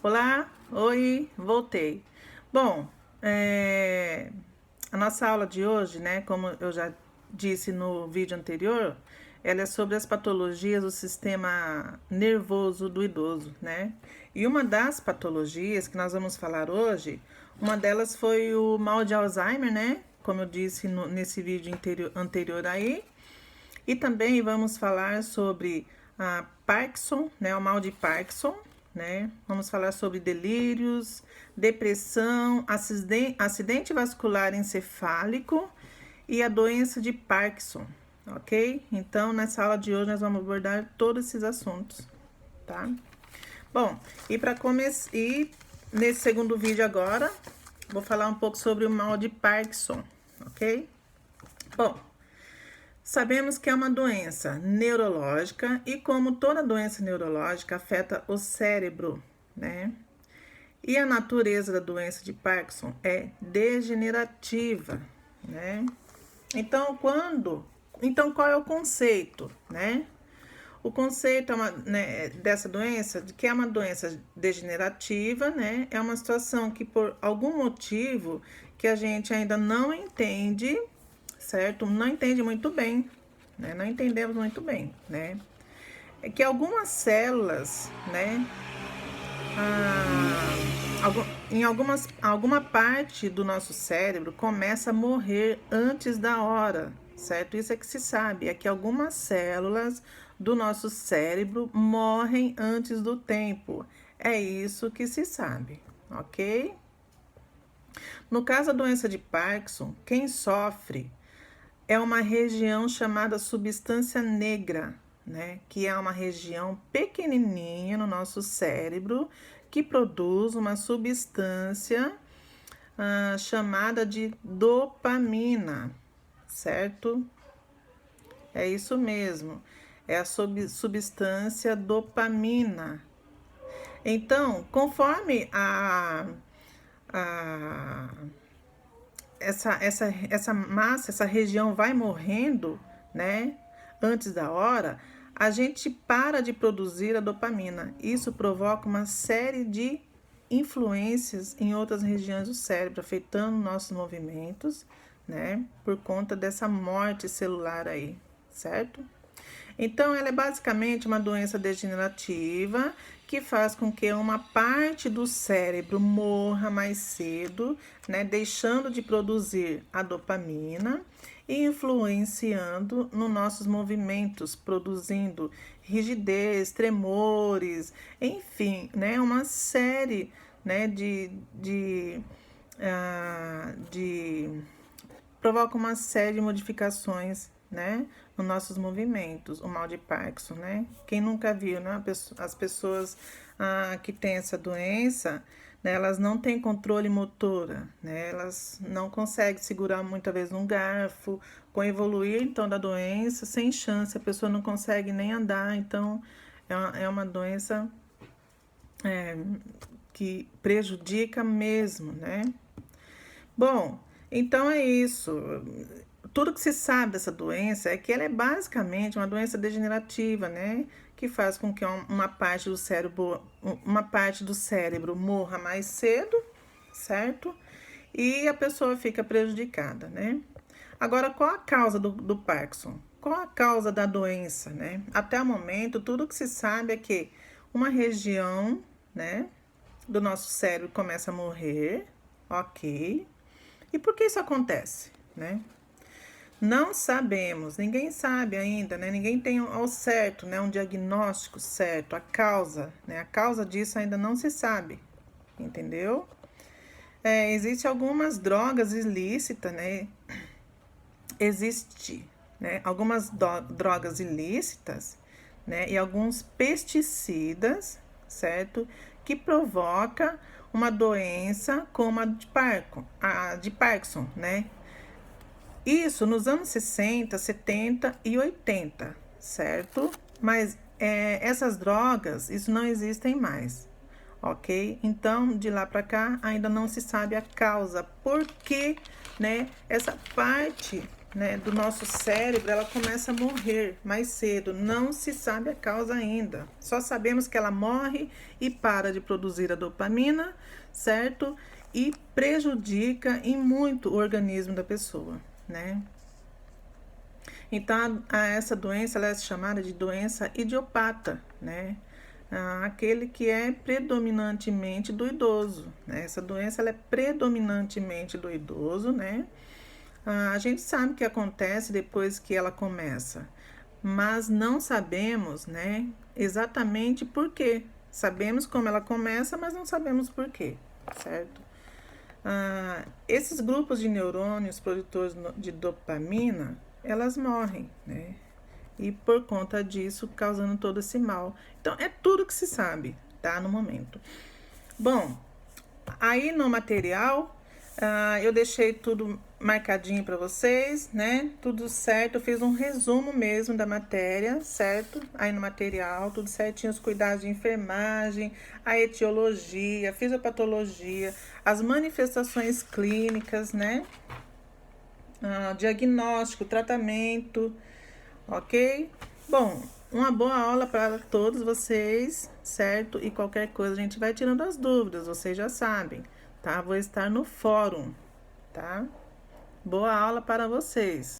Olá, oi, voltei. Bom, a nossa aula de hoje, né, como eu já disse no vídeo anterior, ela é sobre as patologias do sistema nervoso do idoso, né? E uma das patologias que nós vamos falar hoje, uma delas foi o mal de Alzheimer, né? Como eu disse nesse vídeo anterior aí. E também vamos falar sobre a Parkinson, né, o mal de Parkinson, né? Vamos falar sobre delírios, depressão, acidente vascular encefálico e a doença de Parkinson, ok? Então, nessa aula de hoje nós vamos abordar todos esses assuntos, tá? Bom, e para começar, e nesse segundo vídeo agora, vou falar um pouco sobre o mal de Parkinson, ok? Bom, sabemos que é uma doença neurológica e, como toda doença neurológica, afeta o cérebro, né? E a natureza da doença de Parkinson é degenerativa, né? Então, qual é o conceito, né? O conceito dessa doença, de que é uma doença degenerativa, né? É uma situação que, por algum motivo que a gente ainda não entende, certo? Não entende muito bem, né? Não entendemos muito bem, né? É que algumas células, né? Alguma parte do nosso cérebro começa a morrer antes da hora, certo? Isso é que se sabe, é que algumas células do nosso cérebro morrem antes do tempo. É isso que se sabe, ok? No caso da doença de Parkinson, quem sofre é uma região chamada substância negra, né? Que é uma região pequenininha no nosso cérebro que produz uma substância chamada de dopamina, certo? É isso mesmo, é a substância dopamina. Então, conforme a essa massa, essa região vai morrendo, né, antes da hora, a gente para de produzir a dopamina. Isso provoca uma série de influências em outras regiões do cérebro, afetando nossos movimentos, né, por conta dessa morte celular aí, certo? Então, ela é basicamente uma doença degenerativa que faz com que uma parte do cérebro morra mais cedo, né, deixando de produzir a dopamina e influenciando nos nossos movimentos, produzindo rigidez, tremores, enfim, né, uma série, né, de provoca uma série de modificações, né, nos nossos movimentos, o mal de Parkinson, né? Quem nunca viu, né? As pessoas que têm essa doença, né, elas não têm controle motora, né? Elas não conseguem segurar muitas vezes um garfo. Com o evoluir, então, da doença, sem chance, a pessoa não consegue nem andar. Então, é uma doença que prejudica mesmo, né? Bom, então é isso. Tudo que se sabe dessa doença é que ela é basicamente uma doença degenerativa, né? Que faz com que uma parte do cérebro morra mais cedo, certo? E a pessoa fica prejudicada, né? Agora, qual a causa do Parkinson? Qual a causa da doença, né? Até o momento, tudo que se sabe é que uma região, né, do nosso cérebro começa a morrer, ok? E por que isso acontece, né? Não sabemos, ninguém sabe ainda, né? Ninguém tem ao certo, né, um diagnóstico certo, a causa, né? A causa disso ainda não se sabe, entendeu? Existe algumas drogas ilícitas, né? Existe, né, algumas drogas ilícitas, né, e alguns pesticidas, certo? Que provoca uma doença como a de Parkinson, né? Isso nos anos 60, 70 e 80, certo? Mas essas drogas, isso não existem mais, ok? Então, de lá para cá, ainda não se sabe a causa, por que, né, essa parte né, do nosso cérebro, ela começa a morrer mais cedo. Não se sabe a causa ainda. Só sabemos que ela morre e para de produzir a dopamina, certo? E prejudica em muito o organismo da pessoa, né? Então, essa doença ela é chamada de doença idiopata, né? Aquele que é predominantemente do idoso, né? Essa doença ela é predominantemente do idoso, né? A gente sabe o que acontece depois que ela começa, mas não sabemos, né, exatamente por quê. Sabemos como ela começa, mas não sabemos por quê, certo? Esses grupos de neurônios produtores de dopamina, elas morrem, né? E por conta disso, causando todo esse mal. Então, é tudo que se sabe, tá? No momento. Bom, aí no material, eu deixei tudo marcadinho para vocês, né? Tudo certo. Eu fiz um resumo mesmo da matéria, certo? Aí no material, tudo certinho, os cuidados de enfermagem, a etiologia, a fisiopatologia, as manifestações clínicas, né? Diagnóstico, tratamento, ok? Bom, uma boa aula para todos vocês, certo? E qualquer coisa a gente vai tirando as dúvidas, vocês já sabem, tá? Vou estar no fórum, tá? Boa aula para vocês.